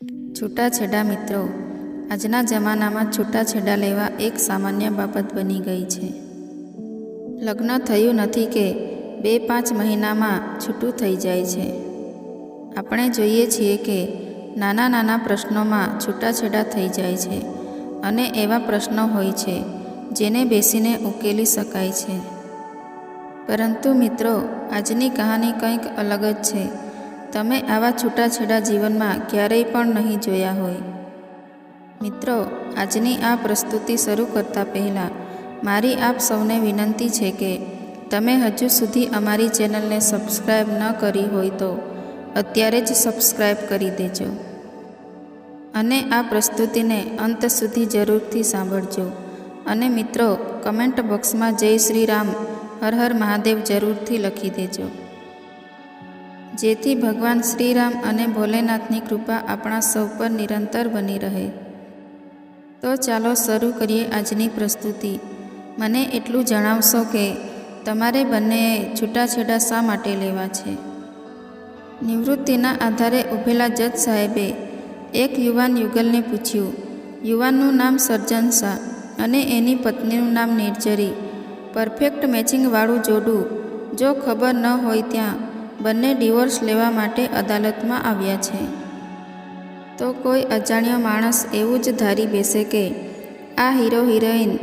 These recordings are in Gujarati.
છૂટાછેડા મિત્રો, આજના જમાનામાં છૂટાછેડા લેવા એક સામાન્ય બાબત બની ગઈ છે. લગ્ન થયું નથી કે 2-5 મહિનામાં છૂટું થઈ જાય છે. આપણે જોઈએ છીએ કે નાના નાના પ્રશ્નોમાં છૂટાછેડા થઈ જાય છે અને એવા પ્રશ્નો હોય છે જેને બેસીને ઉકેલી શકાય છે. પરંતુ મિત્રો, આજની કહાની કંઈક અલગ જ છે. તમે આવા છૂટાછેડા જીવનમાં ક્યારેય પણ નહીં જોયા હોય. મિત્રો, આજની આ પ્રસ્તુતિ શરૂ કરતાં પહેલાં મારી આપ સૌને વિનંતી છે કે તમે હજુ સુધી અમારી ચેનલને સબસ્ક્રાઈબ ન કરી હોય તો અત્યારે જ સબસ્ક્રાઈબ કરી દેજો અને આ પ્રસ્તુતિને અંત સુધી જરૂરથી સાંભળજો. અને મિત્રો, કમેન્ટ બોક્સમાં જય શ્રી રામ, હર હર મહાદેવ જરૂરથી લખી દેજો, જેથી ભગવાન શ્રીરામ અને ભોલેનાથની કૃપા આપણા સૌ પર નિરંતર બની રહે. તો ચાલો શરૂ કરીએ આજની પ્રસ્તુતિ. મને એટલું જણાવશો કે તમારે બંનેએ છૂટાછેડા શા માટે લેવા છે? નિવૃત્તિના આધારે ઊભેલા જજ સાહેબે એક યુવાન યુગલને પૂછ્યું. યુવાનનું નામ સર્જન શાહ અને એની પત્નીનું નામ નિર્જરી. પરફેક્ટ મેચિંગવાળું જોડું. જો ખબર ન હોય ત્યાં બંને ડિવોર્સ લેવા માટે અદાલતમાં આવ્યા છે. તો કોઈ અજાણ્યો માણસ એવું જ ધારી બેસે કે આ હીરો હિરોઈન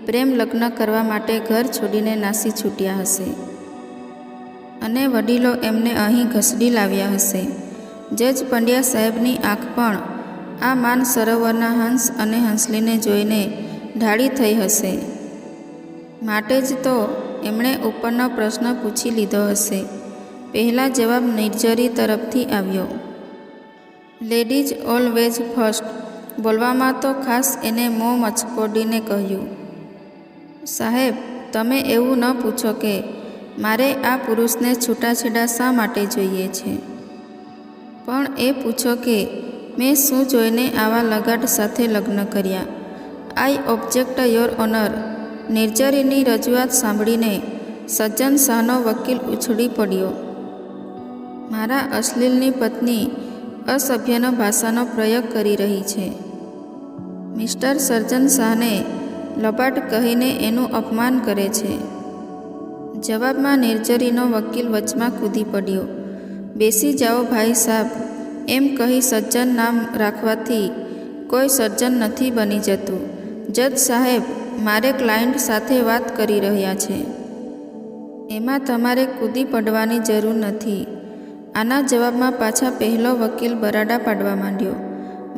પ્રેમ લગ્ન કરવા માટે ઘર છોડીને નાસી છૂટ્યા હશે અને વડીલો એમને અહીં ઘસડી લાવ્યા હશે. જજ પંડ્યા સાહેબની આંખ પણ આ માન સરોવરના હંસ અને હંસલીને જોઈને ઢાળી થઈ હશે. માટે જ તો એમણે ઉપરનો પ્રશ્ન પૂછી લીધો હશે. પહેલા જવાબ નિર્જરી તરફથી આવ્યો. Ladies always first. બોલવામાં તો ખાસ એને મોં મચકોડીને કહ્યું, સાહેબ, તમે એવું ન પૂછો કે મારે આ પુરુષને છૂટાછેડા શા માટે જોઈએ છે, પણ એ પૂછો કે મેં શું જોઈને આવા લગાડ સાથે લગ્ન કર્યા. આઈ ઓબ્જેક્ટ યોર ઓનર. નિર્જરીની રજૂઆત સાંભળીને સજ્જન શાહનો વકીલ ઉછળી પડ્યો. મારા અશ્લીલની પત્ની અસભ્યનો ભાષાનો પ્રયોગ કરી રહી છે. મિસ્ટર સર્જન શાહને લબાડ કહીને એનું અપમાન કરે છે. જવાબમાં નિર્જરીનો વકીલ વચમાં કૂદી પડ્યો. બેસી જાઓ ભાઈ સાહેબ, એમ કહી સજ્જન નામ રાખવાથી કોઈ સર્જન નથી બની જતું. જજ સાહેબ, મારે ક્લાયન્ટ સાથે વાત કરી રહ્યા છે. એમાં તમારે કૂદી પડવાની જરૂર નથી. આના જવાબમાં પાછા પહેલો વકીલ બરાડા પાડવા માંડ્યો.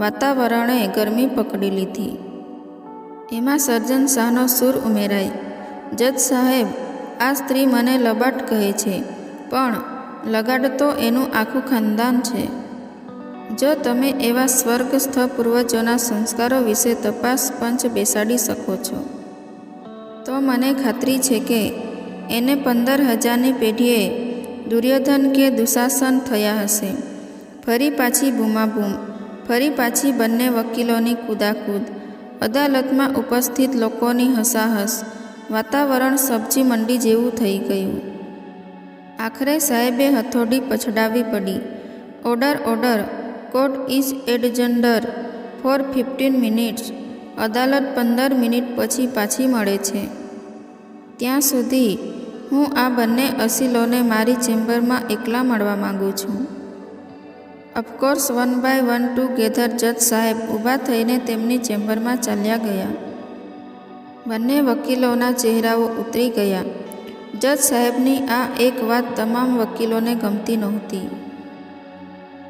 વાતાવરણે ગરમી પકડી લીધી. એમાં સર્જન શાહનો સૂર ઉમેરાય. જજ સાહેબ, આ સ્ત્રી મને લબાડ કહે છે, પણ લગાડ તો એનું આખું ખાનદાન છે. જો તમે એવા સ્વર્ગસ્થ પૂર્વજોના સંસ્કારો વિશે તપાસ પંચ બેસાડી શકો છો તો મને ખાતરી છે કે એને 15,000ની પેઢીએ દુર્યોધન કે દુશાસન થયા હશે. ફરી પાછી બૂમાબૂમ, ફરી પાછી બંને વકીલોની કૂદાકૂદ, અદાલતમાં ઉપસ્થિત લોકોની હસાહસ. વાતાવરણ સબ્જી મંડી જેવું થઈ ગયું. આખરે સાહેબે હથોડી પછડાવી પડી. Order, order. Court is adjourned for 15 minutes. અદાલત 15 મિનિટ પછી પાછી મળે છે. ત્યાં સુધી હું આ બંને અસીલોને મારી ચેમ્બરમાં એકલા મળવા માગું છું. Of course 1 by 1 together. જજ સાહેબ ઊભા થઈને તેમની ચેમ્બરમાં ચાલ્યા ગયા. બંને વકીલોના ચહેરાઓ ઉતરી ગયા. જજ સાહેબની આ એક વાત તમામ વકીલોને ગમતી નહોતી.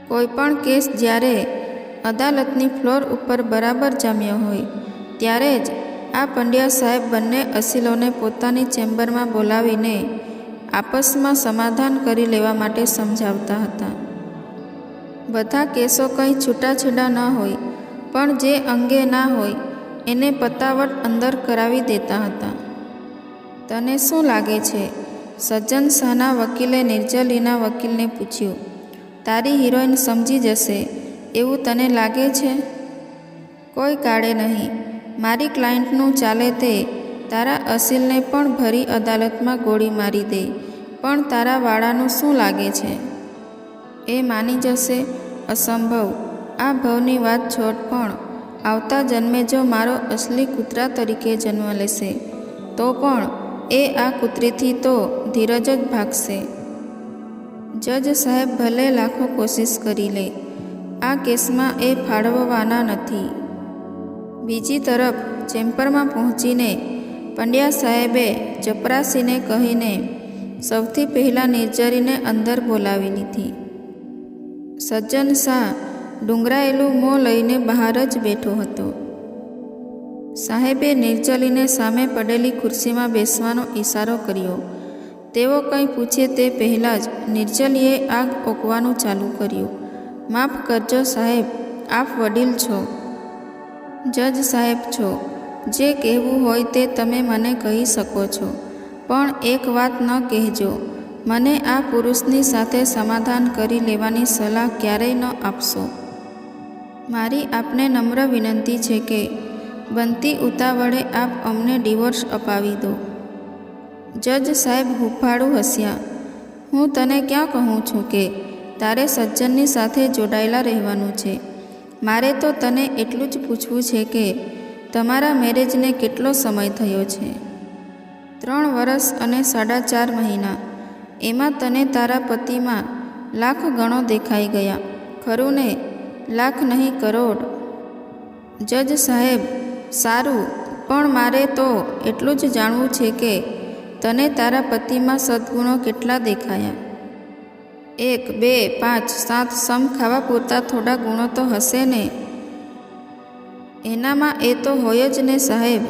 કોઈ પણ કેસ જ્યારે અદાલતની ફ્લોર ઉપર બરાબર જામ્યો હોય ત્યારે જ આ પંડ્યા સાહેબ બંને અસીલોને પોતાની ચેમ્બરમાં બોલાવીને આપસમાં સમાધાન કરી લેવા માટે સમજાવતા હતા. બધા કેસો કંઈ છૂટાછેડા ન હોય, પણ જે અંગે ના હોય એને પતાવટ અંદર કરાવી દેતા હતા. તને શું લાગે છે? સજ્જન શાહના વકીલે નિર્જરીના વકીલને પૂછ્યું. તારી હિરોઈન સમજી જશે એવું તને લાગે છે? કોઈ કાળે નહીં. મારી ક્લાયન્ટનું ચાલે તે તારા અસીલને પણ ભરી અદાલતમાં ગોળી મારી દે, પણ તારા વાળાનું શું લાગે છે? એ માની જશે? અસંભવ. આ ભવની વાત છોડ, પણ આવતા જન્મે જો મારો અસલી કૂતરા તરીકે જન્મ લેશે તો પણ એ આ કૂતરીથી તો ધીરજ જ ભાગશે. જજ સાહેબ ભલે લાખો કોશિશ કરી લે, આ કેસમાં એ ફાળવવાના નથી. બીજી તરફ ચેમ્બરમાં પહોંચીને પંડ્યા સાહેબે ચપરાસીને કહીને સૌથી પહેલાં નિર્જરીને અંદર બોલાવી લીધી. સજ્જન શાહ ડુંગરાયેલું મોં લઈને બહાર જ બેઠો હતો. સાહેબે નિર્જલીને સામે પડેલી ખુરશીમાં બેસવાનો ઈશારો કર્યો. તેઓ કંઈ પૂછે તે પહેલાં જ નિર્જલીએ આગ ઓકવાનું ચાલુ કર્યું. માફ કરજો સાહેબ, આપ વડીલ છો, જજ સાહેબ છો. જે કહેવું હોય તે તમે મને કહી શકો છો, પણ એક વાત ન કહેજો. મને આ પુરુષની સાથે સમાધાન કરી લેવાની સલાહ ક્યારેય ન આપશો. મારી આપને નમ્ર વિનંતી છે કે બનતી ઉતાવળે આપ અમને ડિવોર્સ અપાવી દો. જજ સાહેબ હૂંફાળું હસ્યા. હું તને ક્યાં કહું છું કે તારે સજ્જનની સાથે જોડાયેલા રહેવાનું છે. મારે તો તને એટલું જ પૂછવું છે કે તમારા મેરેજને કેટલો સમય થયો છે? 3 વર્ષ અને 4.5 મહિના. એમાં તને તારા પતિમાં લાખ ગણો દેખાઈ ગયા, ખરું ને? લાખ નહીં, કરોડ. જજ સાહેબ સારું, પણ મારે તો એટલું જ જાણવું છે કે તને તારા પતિમાં સદ્ગુણો કેટલા દેખાયા? 1, 2, 5, 7 સમ ખાવા પૂરતા થોડા ગુણો તો હશે ને? એનામાં એ તો હોય જ ને સાહેબ.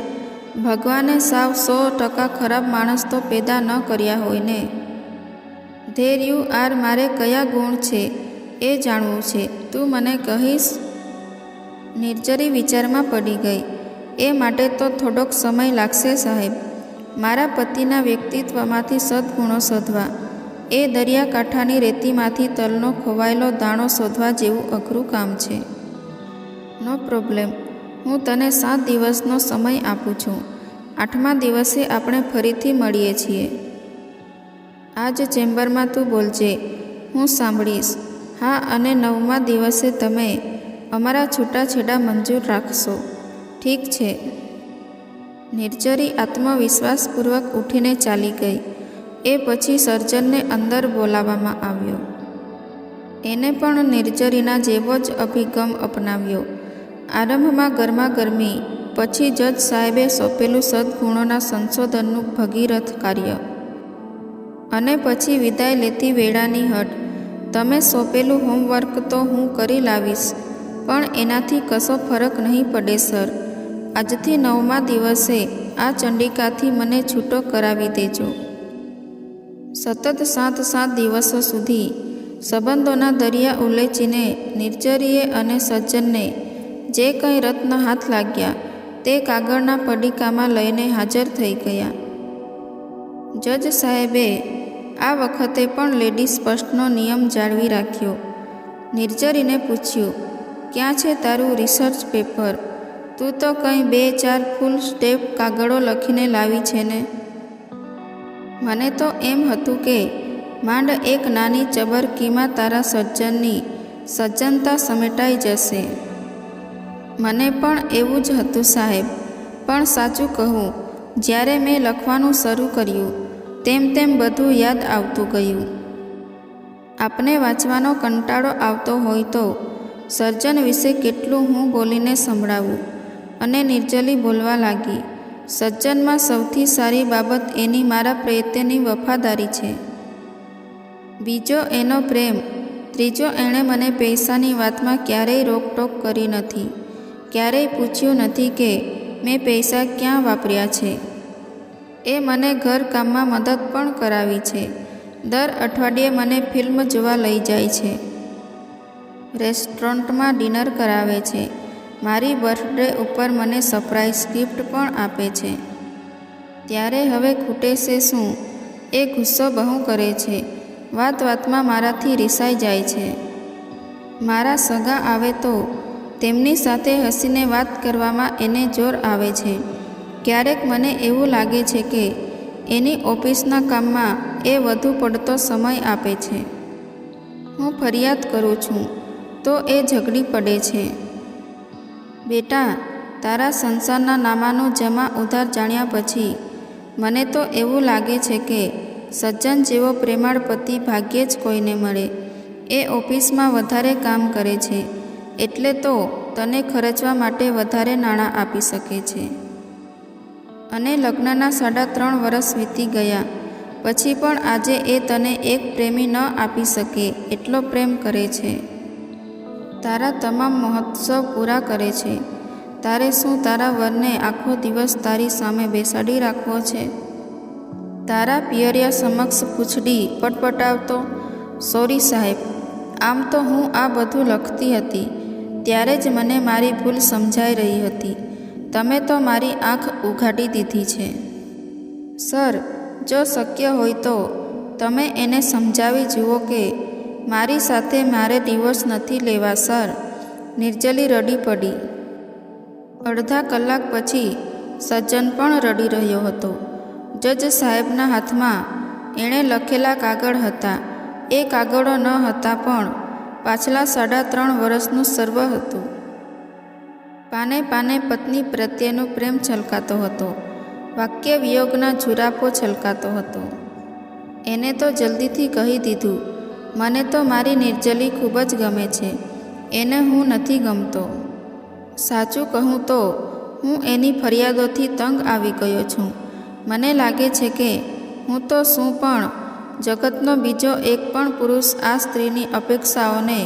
ભગવાને સાવ 100% ખરાબ માણસ તો પેદા ન કર્યા હોય ને. There you are. મારે કયા ગુણ છે એ જાણવું છે. તું મને કહીશ? નિર્જરી વિચારમાં પડી ગઈ. એ માટે તો થોડોક સમય લાગશે સાહેબ. મારા પતિના વ્યક્તિત્વમાંથી સદ્ગુણો શોધવા એ દરિયાકાંઠાની રેતીમાંથી તલનો ખોવાયેલો દાણો શોધવા જેવું અઘરું કામ છે. નો પ્રોબ્લેમ. હું તને 7 દિવસનો સમય આપું છું. 8મા દિવસે આપણે ફરીથી મળીએ છીએ. આ જ ચેમ્બરમાં તું બોલજે, હું સાંભળીશ. હા, અને 9મા દિવસે તમે અમારા છૂટાછેડા મંજૂર રાખશો. ઠીક છે. નિર્જરી આત્મવિશ્વાસપૂર્વક ઉઠીને ચાલી ગઈ. એ પછી સર્જનને અંદર બોલાવવામાં આવ્યો. એને પણ નિર્જરીના જેવો જ અભિગમ અપનાવ્યો. આરંભમાં ગરમાગરમી, પછી જજ સાહેબે સોંપેલું સદ્ગુણોના સંશોધનનું ભગીરથ કાર્ય, અને પછી વિદાય લેતી વેળાની હટ. તમે સોંપેલું હોમવર્ક તો હું કરી લાવીશ, પણ એનાથી કશો ફરક નહીં પડે સર. આજથી 9મા દિવસે આ ચંડિકાથી મને છૂટો કરાવી દેજો. સતત 7 દિવસો સુધી સંબંધોના દરિયા ઉલેચીને નિર્જરીએ અને સજ્જનને જે કંઈ રત્ન હાથ લાગ્યા તે કાગળના પડીકામાં લઈને હાજર થઈ ગયા. જજ સાહેબે આ વખતે પણ લેડીઝ ફર્સ્ટનો નિયમ જાળવી રાખ્યો. નિર્જરીને પૂછ્યું, ક્યાં છે તારું રિસર્ચ પેપર? તું તો કંઈ 2-4 ફૂલ સ્ટેપ કાગળો લખીને લાવી છે ને? મને તો એમ હતું કે માંડ એક નાની ચબરકીમાં તારા સજ્જનની સજ્જનતા સમેટાઈ જશે. મને પણ એવું જ હતું સાહેબ, પણ સાચું કહું, જ્યારે મેં લખવાનું શરૂ કર્યું તેમ તેમ બધું યાદ આવતું ગયું. આપને વાંચવાનો કંટાળો આવતો હોય તો સર્જન વિશે કેટલું હું બોલીને સંભળાવું. અને નિર્જલી બોલવા લાગી. સજ્જનમાં સૌથી સારી બાબત એની મારા પ્રત્યેની વફાદારી છે. બીજો એનો પ્રેમ. ત્રીજો, એણે મને પૈસાની વાતમાં ક્યારેય રોકટોક કરી નથી. ક્યારેય પૂછ્યું નથી કે મેં પૈસા ક્યાં વાપર્યા છે. એ મને ઘરકામમાં મદદ પણ કરાવી છે. દર અઠવાડિયે મને ફિલ્મ જોવા લઈ જાય છે. રેસ્ટોરન્ટમાં ડિનર કરાવે છે. મારી બર્થડે ઉપર મને સરપ્રાઈઝ ગિફ્ટ પણ આપે છે. ત્યારે હવે ખૂટે છે શું? એ ગુસ્સો બહુ કરે છે. વાત વાતમાં મારાથી રિસાઈ જાય છે. મારા સગા આવે તો તેમની સાથે હસીને વાત કરવામાં એને જોર આવે છે. ક્યારેક મને એવું લાગે છે કે એની ઓફિસના કામમાં એ વધુ પડતો સમય આપે છે. હું ફરિયાદ કરું છું. તો એ ઝઘડી પડે છે. બેટા, તારા સંસારના નામાનું જમા ઉધાર જાણ્યા પછી મને તો એવું લાગે છે કે સજ્જન જેવો પ્રેમાળ પતિ ભાગ્યે જ કોઈને મળે. એ ઓફિસમાં વધારે કામ કરે છે એટલે તો તને ખર્ચવા માટે વધારે નાણાં આપી શકે છે. અને લગ્નના 3.5 વર્ષ વીતી ગયા પછી પણ આજે એ તને એક પ્રેમી ન આપી શકે એટલો પ્રેમ કરે છે. તારા તમામ મહોત્સવ પૂરા કરે છે. તારે શું તારા વરને આખો દિવસ તારી સામે બેસાડી રાખવો છે? તારા પિયરિયા સમક્ષ પૂંછડી પટપટાવતો, સોરી સાહેબ, આમ તો હું આ બધું લખતી હતી ત્યારે જ મને મારી ભૂલ સમજાઈ રહી હતી. તમે તો મારી આંખ ઉઘાડી દીધી છે. સર, જો શક્ય હોય તો તમે એને સમજાવી જુઓ કે મારી સાથે મારે ડિવોર્સ નથી લેવા સર. નિર્જલી રડી પડી. અડધા કલાક પછી સજ્જન પણ રડી રહ્યો હતો. જજ સાહેબના હાથમાં એણે લખેલા કાગળ હતા. એ કાગળો ન હતા પણ પાછલા 3.5 વર્ષનું સર્વ હતું. પાને પાને પત્ની પ્રત્યેનો પ્રેમ છલકાતો હતો. વાક્ય વિયોગના ઝુરાપો છલકાતો હતો. એને તો જલ્દીથી કહી દીધું, મને તો મારી નિર્જલી ખૂબ જ ગમે છે, એને હું નથી ગમતો. સાચું કહું તો હું એની ફરિયાદોથી તંગ આવી ગયો છું. મને લાગે છે કે હું તો શું પણ જગતનો બીજો એક પણ પુરુષ આ સ્ત્રીની અપેક્ષાઓને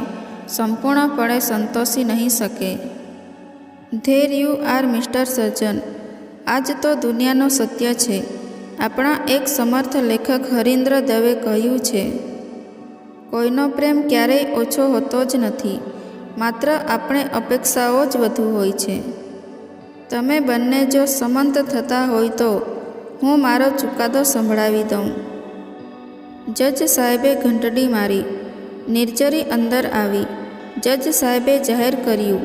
સંપૂર્ણપણે સંતોષી નહીં શકે. ધેર યુ આર મિસ્ટર સજ્જન. આજ તો દુનિયાનો સત્ય છે. આપણા એક સમર્થ લેખક હરીન્દ્ર દવે કહ્યું છે, કોઈનો પ્રેમ ક્યારેય ઓછો હોતો જ નથી, માત્ર આપણે અપેક્ષાઓ જ વધુ હોય છે. તમે બંને જો સંમત થતા હોય તો હું મારો ચુકાદો સંભળાવી દઉં. જજ સાહેબે ઘંટડી મારી. નિર્જરી અંદર આવી. જજ સાહેબે જાહેર કર્યું,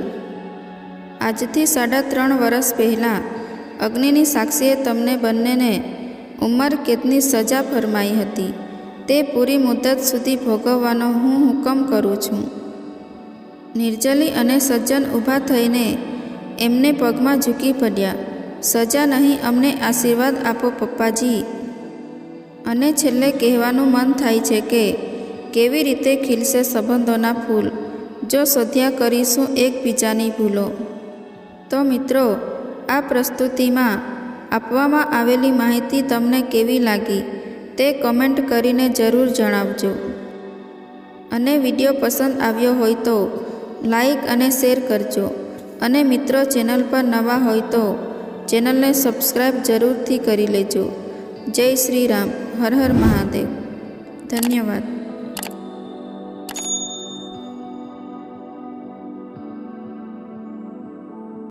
આજથી 3.5 વર્ષ પહેલાં અગ્નિની સાક્ષીએ તમને બંનેને ઉંમર કેદની સજા ફરમાઈ હતી. તે પૂરી મુદત સુધી ભોગવવાનો હું હુકમ કરું છું. નિર્જલી અને સજ્જન ઊભા થઈને એમને પગમાં ઝૂકી પડ્યા. સજા નહીં, અમને આશીર્વાદ આપો પપ્પાજી. અને છેલ્લે કહેવાનું મન થાય છે કે કેવી રીતે ખીલશે સંબંધોના ફૂલ જો શોધ્યા કરીશું એકબીજાની ભૂલો. તો મિત્રો, આ પ્રસ્તુતિમાં આપવામાં આવેલી માહિતી તમને કેવી લાગી તે કમેન્ટ કરીને જરૂર જણાવજો. અને વિડીયો પસંદ આવ્યો હોય તો લાઈક અને શેર કરજો. અને મિત્રો, ચેનલ પર નવા હોય તો ચેનલને સબસ્ક્રાઈબ જરૂરથી કરી લેજો. જય શ્રી રામ. હર હર મહાદેવ. ધન્યવાદ.